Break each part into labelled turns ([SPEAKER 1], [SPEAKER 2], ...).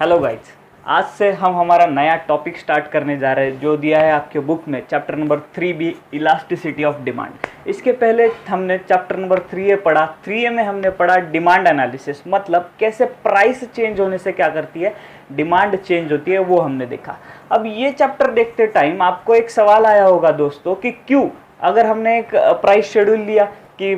[SPEAKER 1] Hello guys, आज से हम हमारा नया टॉपिक स्टार्ट करने जा रहे हैं जो दिया है आपके बुक में chapter number 3B elasticity of demand. इसके पहले हमने चैप्टर नंबर 3A पढ़ा। 3A में हमने पढ़ा डिमांड एनालिसिस, मतलब कैसे प्राइस चेंज होने से क्या करती है, डिमांड चेंज होती है, वो हमने देखा। अब ये चैप्टर देखते टाइम आपको एक सवाल आया होगा दोस्तों कि क्यों, अगर हमने एक प्राइस शेड्यूल लिया कि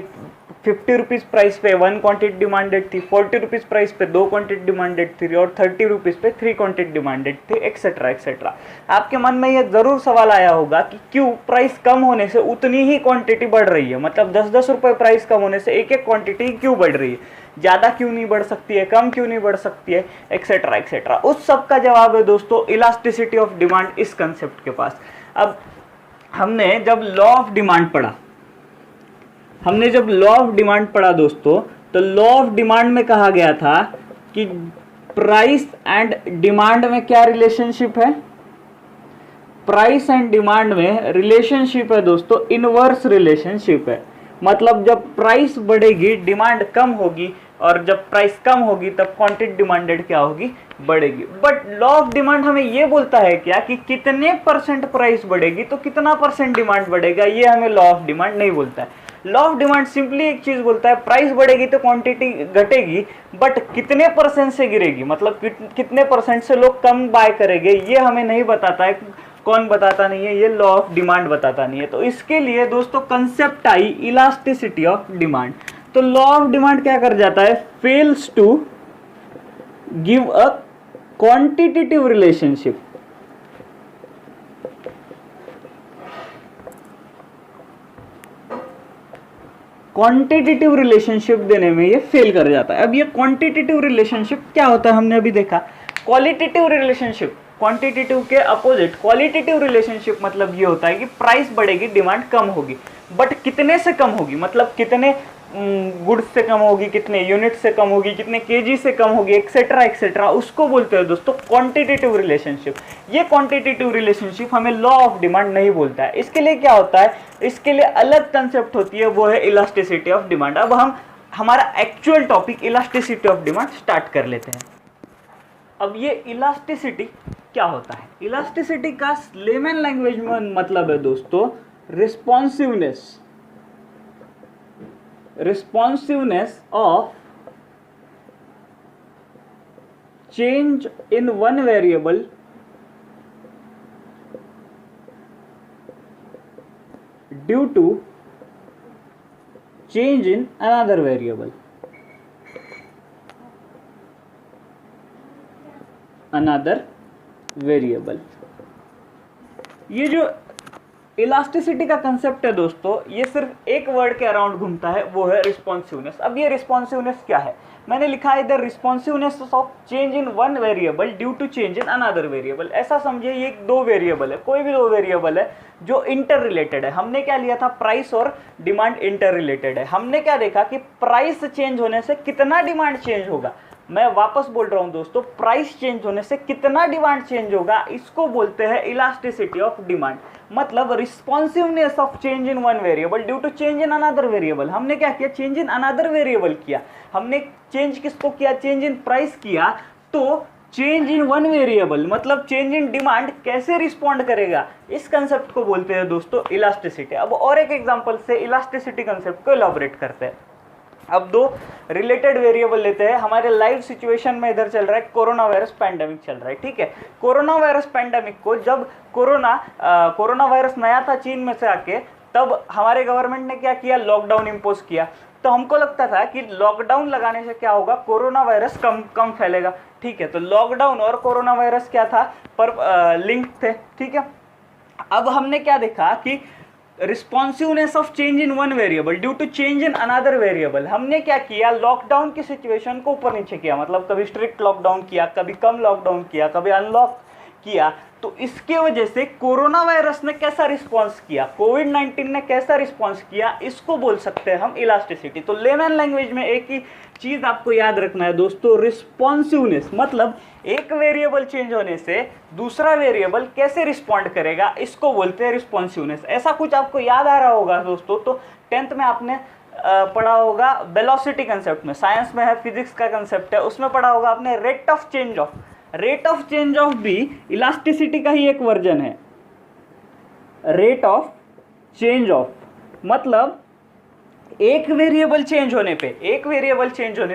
[SPEAKER 1] 50 रुपीज़ प्राइस पे 1 क्वांटिटी डिमांडेड थी, 40 रुपीज़ प्राइस पे 2 क्वांटिटी डिमांडेड थी और 30 रुपीज़ पे 3 क्वांटिटी डिमांडेड थी, एक्सेट्रा एक्सेट्रा। आपके मन में ये ज़रूर सवाल आया होगा कि क्यों प्राइस कम होने से उतनी ही क्वांटिटी बढ़ रही है, मतलब 10-10 रुपये प्राइस कम होने से एक एक क्वांटिटी क्यों बढ़ रही है, ज़्यादा क्यों नहीं बढ़ सकती है, कम क्यों नहीं बढ़ सकती है, एक्सेट्रा एक्सेट्रा। उस सब का जवाब है दोस्तों इलास्टिसिटी ऑफ डिमांड इस कंसेप्ट के पास। अब हमने जब लॉ ऑफ डिमांड पढ़ा दोस्तों, तो लॉ ऑफ डिमांड में कहा गया था कि प्राइस एंड डिमांड में क्या रिलेशनशिप है, प्राइस एंड डिमांड में रिलेशनशिप है दोस्तों, इनवर्स रिलेशनशिप है। मतलब जब प्राइस बढ़ेगी डिमांड कम होगी, और जब प्राइस कम होगी तब क्वांटिटी डिमांडेड क्या होगी, बढ़ेगी। बट लॉ ऑफ डिमांड हमें ये बोलता है क्या कि कितने परसेंट प्राइस बढ़ेगी तो कितना परसेंट डिमांड बढ़ेगा, ये हमें लॉ ऑफ डिमांड नहीं बोलता है। लॉ ऑफ डिमांड सिंपली एक चीज बोलता है, प्राइस बढ़ेगी तो क्वांटिटी घटेगी, बट कितने परसेंट से गिरेगी, मतलब कितने परसेंट से लोग कम बाय करेंगे, ये हमें नहीं बताता है। कौन बताता नहीं है, ये लॉ ऑफ डिमांड बताता नहीं है। तो इसके लिए दोस्तों concept I elasticity of demand. तो लॉ ऑफ डिमांड क्या कर जाता है, fails to give a quantitative relationship. Quantitative relationship देने में ये फेल कर जाता है। अब ये क्वांटिटेटिव रिलेशनशिप क्या होता है हमने अभी देखा। क्वालिटेटिव रिलेशनशिप, क्वांटिटेटिव के अपोजिट क्वालिटेटिव रिलेशनशिप मतलब ये होता है कि प्राइस बढ़ेगी डिमांड कम होगी, बट कितने से कम होगी, मतलब कितने गुड्स से कम होगी, कितने यूनिट से कम होगी, कितने केजी से कम होगी, एक्सेट्रा एक्सेट्रा, उसको बोलते हैं दोस्तों क्वांटिटेटिव रिलेशनशिप। ये क्वांटिटेटिव रिलेशनशिप हमें लॉ ऑफ डिमांड नहीं बोलता है। इसके लिए क्या होता है, इसके लिए अलग कंसेप्ट होती है, वो है इलास्टिसिटी ऑफ डिमांड। अब हम हमारा actual topic elasticity of demand start कर लेते हैं। अब ये इलास्टिसिटी क्या होता है, इलास्टिसिटी का लेमन लैंग्वेज में मतलब है दोस्तों responsiveness, responsiveness of change in one variable due to change in another variable, ये जो इलास्टिसिटी का कंसेप्ट है दोस्तों, ये सिर्फ एक वर्ड के अराउंड घूमता है, वो है रिस्पॉन्सिवनेस। अब ये रिस्पॉन्सिवनेस क्या है, मैंने लिखा है इधर responsiveness of change in one variable due to change in another variable. ऐसा समझिए ये दो वेरिएबल है, कोई भी दो वेरिएबल है जो इंटर रिलेटेड है। हमने क्या लिया था, प्राइस और डिमांड इंटर रिलेटेड है। हमने क्या देखा कि प्राइस चेंज होने से कितना डिमांड चेंज होगा। मैं वापस बोल रहा हूं दोस्तों, प्राइस चेंज होने से कितना डिमांड चेंज होगा, इसको बोलते हैं इलास्टिसिटी ऑफ डिमांड। मतलब responsiveness of change in one variable due to change in another variable. हमने क्या किया, चेंज इन अनदर वेरिएबल किया। हमने चेंज किसको किया, चेंज इन प्राइस किया। तो चेंज इन वन वेरिएबल मतलब चेंज इन डिमांड कैसे रिस्पॉन्ड करेगा, इस कंसेप्ट को बोलते हैं दोस्तों इलास्टिसिटी। अब और एक एग्जांपल से इलास्टिसिटी कंसेप्ट को इलैबोरेट करते हैं। अब दो रिलेटेड वेरिएबल लेते हैं। हमारे लाइव सिचुएशन में इधर चल रहा है कोरोना वायरस पैंडेमिक चल रहा है, ठीक है। कोरोना वायरस पैंडेमिक को जब कोरोना वायरस नया था चीन में से आके, तब हमारे गवर्नमेंट ने क्या किया, लॉकडाउन इम्पोज किया। तो हमको लगता था कि लॉकडाउन लगाने से क्या होगा, कोरोना वायरस कम फैलेगा, ठीक है। तो लॉकडाउन और कोरोना वायरस क्या था, पर लिंक थे, ठीक है। अब हमने क्या देखा कि responsiveness of change in one variable due to change in another variable. हमने क्या किया, लॉकडाउन की सिचुएशन को ऊपर नीचे किया, मतलब कभी स्ट्रिक्ट लॉकडाउन किया, कभी कम लॉकडाउन किया, कभी अनलॉक किया। तो इसके वजह से कोरोना वायरस ने कैसा रिस्पॉन्स किया, कोविड-19 ने कैसा रिस्पॉन्स किया, इसको बोल सकते हैं हम इलास्टिसिटी। तो लेमन लैंग्वेज में एक ही चीज आपको याद रखना है दोस्तों, रिस्पॉन्सिवनेस मतलब एक वेरिएबल चेंज होने से दूसरा वेरिएबल कैसे रिस्पॉन्ड करेगा, इसको बोलते हैं रिस्पॉन्सिवनेस। ऐसा कुछ आपको याद आ रहा होगा दोस्तों, तो 10th में आपने पढ़ा होगा वेलोसिटी कंसेप्ट में, साइंस में है फिजिक्स का कंसेप्ट है, उसमें पढ़ा होगा आपने rate of change of rate of change of भी इलास्टिसिटी का ही एक वर्जन है। रेट ऑफ चेंज ऑफ मतलब एक वेरिएबल चेंज होने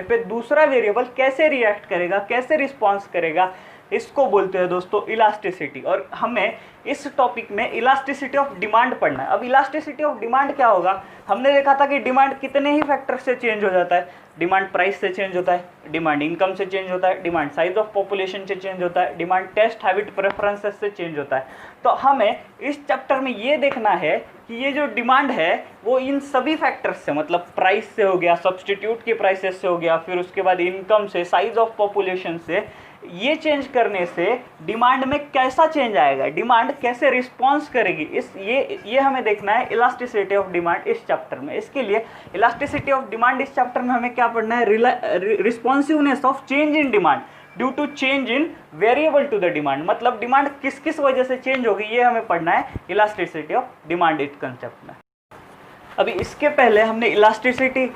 [SPEAKER 1] पे दूसरा वेरिएबल कैसे रिएक्ट करेगा, कैसे रिस्पॉन्स करेगा, इसको बोलते हैं दोस्तों इलास्टिसिटी। और हमें इस टॉपिक में इलास्टिसिटी ऑफ डिमांड पढ़ना है। अब इलास्टिसिटी ऑफ डिमांड क्या होगा, हमने देखा था कि डिमांड कितने ही फैक्टर से चेंज हो जाता है। डिमांड प्राइस से चेंज होता है, डिमांड इनकम से चेंज होता है, डिमांड साइज ऑफ पॉपुलेशन से चेंज होता है, डिमांड टेस्ट हैबिट प्रेफरेंसेस से चेंज होता है। तो हमें इस चैप्टर में ये देखना है कि ये जो डिमांड है वो इन सभी फैक्टर्स से, मतलब प्राइस से हो गया, सब्सटीट्यूट के प्राइसेस से हो गया, फिर उसके बाद इनकम से, साइज ऑफ पॉपुलेशन से, ये चेंज करने से डिमांड में कैसा चेंज आएगा, डिमांड कैसे रिस्पॉन्स करेगी, ये हमें देखना है इलास्टिसिटी ऑफ डिमांड इस चैप्टर में। इसके लिए इलास्टिसिटी ऑफ डिमांड इस चैप्टर में हमें क्या पढ़ना है, responsiveness of change in demand due to change in variable to the demand, मतलब डिमांड किस किस वजह से चेंज होगी, ये हमें पढ़ना है इलास्टिसिटी ऑफ डिमांड इस कंसेप्ट में। अभी इसके पहले हमने इलास्टिसिटी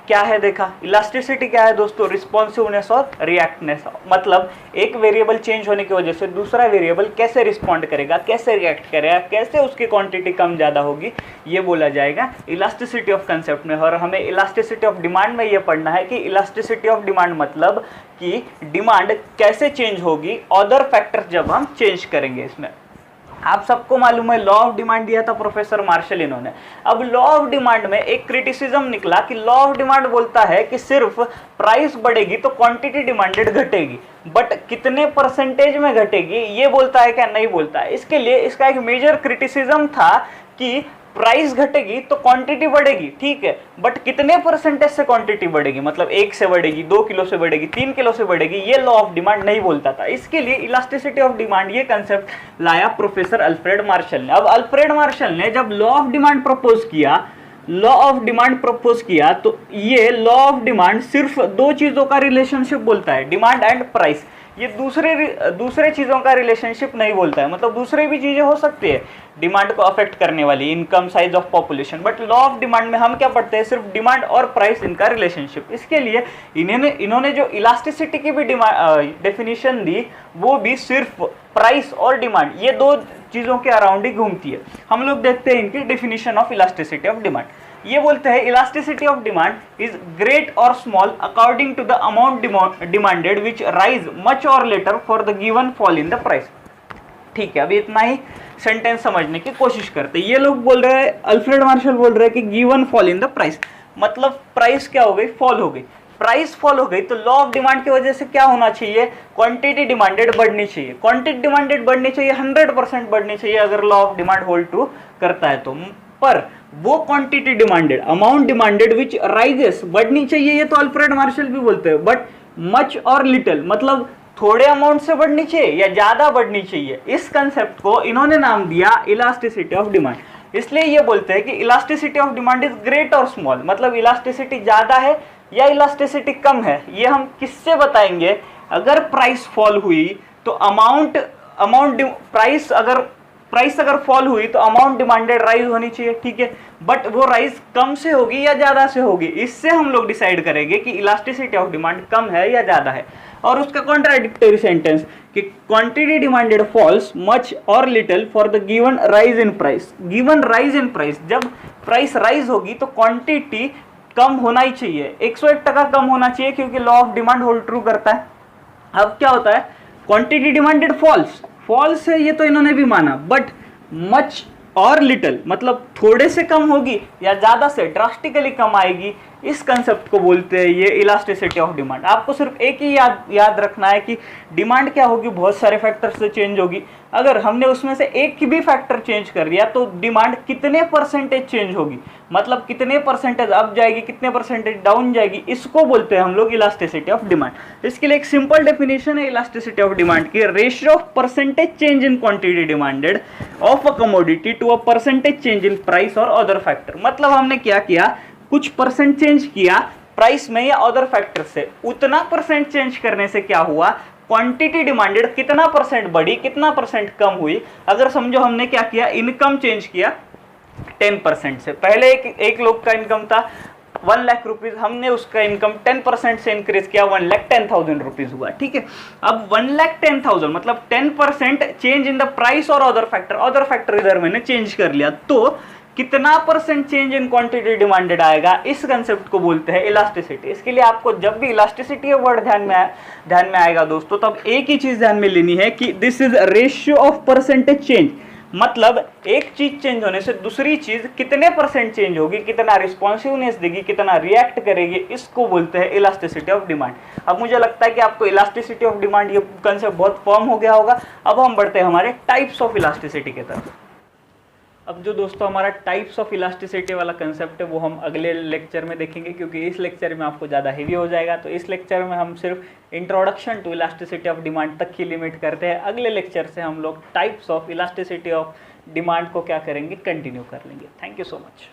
[SPEAKER 1] क्या है देखा। इलास्टिसिटी क्या है दोस्तों, रिस्पॉन्सिवनेस और रिएक्टनेस, मतलब एक वेरिएबल चेंज होने की वजह से दूसरा वेरिएबल कैसे रिस्पॉन्ड करेगा, कैसे रिएक्ट करेगा, कैसे उसकी क्वांटिटी कम ज़्यादा होगी, ये बोला जाएगा इलास्टिसिटी ऑफ कंसेप्ट में। और हमें इलास्टिसिटी ऑफ डिमांड में ये पढ़ना है कि इलास्टिसिटी ऑफ डिमांड मतलब कि डिमांड कैसे चेंज होगी अदर फैक्टर्स जब हम चेंज करेंगे। इसमें आप सबको मालूम है लॉ ऑफ डिमांड दिया था प्रोफेसर मार्शल इन्होंने। अब लॉ ऑफ डिमांड में एक क्रिटिसिज्म निकला कि लॉ ऑफ डिमांड बोलता है कि सिर्फ प्राइस बढ़ेगी तो क्वांटिटी डिमांडेड घटेगी, बट कितने परसेंटेज में घटेगी ये बोलता है क्या, नहीं बोलता है। इसके लिए इसका एक मेजर क्रिटिसिज्म था कि प्राइस घटेगी तो क्वांटिटी बढ़ेगी, ठीक है, बट कितने परसेंटेज से क्वांटिटी बढ़ेगी, मतलब 1 से बढ़ेगी, 2 किलो से बढ़ेगी, 3 किलो से बढ़ेगी, ये लॉ ऑफ डिमांड नहीं बोलता था। इसके लिए इलास्टिसिटी ऑफ डिमांड ये कंसेप्ट लाया प्रोफेसर अल्फ्रेड मार्शल ने। अब अल्फ्रेड मार्शल ने जब लॉ ऑफ डिमांड प्रपोज किया तो ये लॉ ऑफ डिमांड सिर्फ 2 चीजों का रिलेशनशिप बोलता है, डिमांड एंड प्राइस। ये दूसरे चीज़ों का रिलेशनशिप नहीं बोलता है, मतलब दूसरे भी चीज़ें हो सकती है डिमांड को अफेक्ट करने वाली, income, size of population, but law of demand में हम क्या पढ़ते हैं, सिर्फ डिमांड और प्राइस इनका रिलेशनशिप। इसके लिए इन्होंने जो इलास्टिसिटी की भी डेफिनेशन दी वो भी सिर्फ प्राइस और डिमांड, ये 2 चीज़ों के अराउंड ही घूमती है। हम लोग देखते हैं इनकी definition of elasticity of demand. ये बोलते हैं elasticity of demand is great or small according to the amount demanded which rise much or little for the given fall in the price. ठीक है, अभी इतना ही सेंटेंस समझने की कोशिश करते हैं। ये लोग बोल रहे हैं, अल्फ्रेड मार्शल बोल रहे हैं कि given fall in the price, मतलब प्राइस क्या हो गई, फॉल हो गई। प्राइस फॉल हो गई तो लॉ ऑफ डिमांड की वजह से क्या होना चाहिए, क्वांटिटी डिमांडेड बढ़नी चाहिए। क्वांटिटी डिमांडेड बढ़नी चाहिए, 100% बढ़नी चाहिए अगर law of demand hold true करता है तो। पर वो क्वांटिटी डिमांडेड, अमाउंट डिमांडेड विच राइजेस, बढ़नी चाहिए, ये तो अल्फ्रेड मार्शल भी बोलते हैं, बट मच और लिटिल, मतलब थोड़े अमाउंट से बढ़नी चाहिए या ज्यादा बढ़नी चाहिए। इस कंसेप्ट को इन्होंने नाम दिया इलास्टिसिटी ऑफ डिमांड। इसलिए ये बोलते हैं कि elasticity of demand is great or small, मतलब इलास्टिसिटी ज्यादा है या इलास्टिसिटी कम है, ये हम किससे बताएंगे, अगर प्राइस फॉल हुई तो प्राइस अगर फॉल हुई तो अमाउंट डिमांडेड राइज होनी चाहिए, ठीक है, बट वो राइज कम से होगी या ज्यादा से होगी, इससे हम लोग डिसाइड करेंगे कि इलास्टिसिटी ऑफ डिमांड कम है या ज्यादा है। और उसका कॉन्ट्राडिक्टरी सेंटेंस कि क्वांटिटी डिमांडेड फॉल्स मच और little for the given rise in price. Given rise in price, जब प्राइस राइज होगी तो क्वांटिटी कम होना ही चाहिए, 101% कम होना चाहिए, क्योंकि law of demand hold true करता है। अब क्या होता है, क्वांटिटी डिमांडेड फॉल्स है, ये तो इन्होंने भी माना, बट मच और लिटिल मतलब थोड़े से कम होगी या ज्यादा से ड्रास्टिकली कम आएगी, इस कंसेप्ट को बोलते हैं ये इलास्टिसिटी ऑफ डिमांड। आपको सिर्फ एक ही याद रखना है कि डिमांड क्या होगी, बहुत सारे फैक्टर से चेंज होगी। अगर हमने उसमें से एक भी फैक्टर चेंज कर दिया तो डिमांड कितने परसेंटेज चेंज होगी, मतलब कितने परसेंटेज अप जाएगी, कितने परसेंटेज डाउन जाएगी, इसको बोलते हैं हम लोग इलास्टिसिटी ऑफ डिमांड। इसके लिए एक सिंपल डेफिनेशन है इलास्टिसिटी ऑफ डिमांड की, ratio of percentage change in quantity demanded of a commodity to a percentage change in price और अदर फैक्टर। मतलब हमने क्या किया, कुछ परसेंट चेंज किया प्राइस में या अदर फैक्टर से, उतना परसेंट चेंज करने से क्या हुआ, क्वांटिटी डिमांडेड कितना परसेंट बढ़ी, कितना परसेंट कम हुई। अगर समझो हमने क्या किया, इनकम चेंज किया 10% से, पहले एक लोग का इनकम था 1 लाख रुपीज, हमने उसका इनकम 10% से इंक्रीज किया, 1,10,000 रुपीज हुआ, ठीक है। अब 1,10,000 मतलब 10% चेंज इन द प्राइस और अदर फैक्टर इधर मैंने चेंज कर लिया, तो कितना percent change in quantity demanded आएगा, इस कंसेप्ट को बोलते हैं इलास्टिसिटी। इसके लिए आपको जब भी इलास्टिसिटी वर्ड ध्यान में आएगा दोस्तों, तब एक ही चीज ध्यान में लेनी है कि this is ratio of percentage change, मतलब एक चीज चेंज होने से दूसरी चीज कितने परसेंट चेंज होगी, कितना रिस्पॉन्सिवनेस देगी, कितना रिएक्ट करेगी, इसको बोलते हैं इलास्टिसिटी ऑफ डिमांड। अब मुझे लगता है कि आपको इलास्टिसिटी ऑफ डिमांड ये कंसेप्ट बहुत फर्म हो गया होगा। अब हम बढ़ते हैं हमारे टाइप्स ऑफ इलास्टिसिटी की तरफ। अब जो दोस्तों हमारा टाइप्स ऑफ इलास्टिसिटी वाला कंसेप्ट है वो हम अगले लेक्चर में देखेंगे, क्योंकि इस लेक्चर में आपको ज़्यादा हेवी हो जाएगा। तो इस लेक्चर में हम सिर्फ introduction to elasticity of demand तक की लिमिट करते हैं। अगले लेक्चर से हम लोग types of elasticity of demand को क्या करेंगे, कंटिन्यू कर लेंगे। Thank you so much.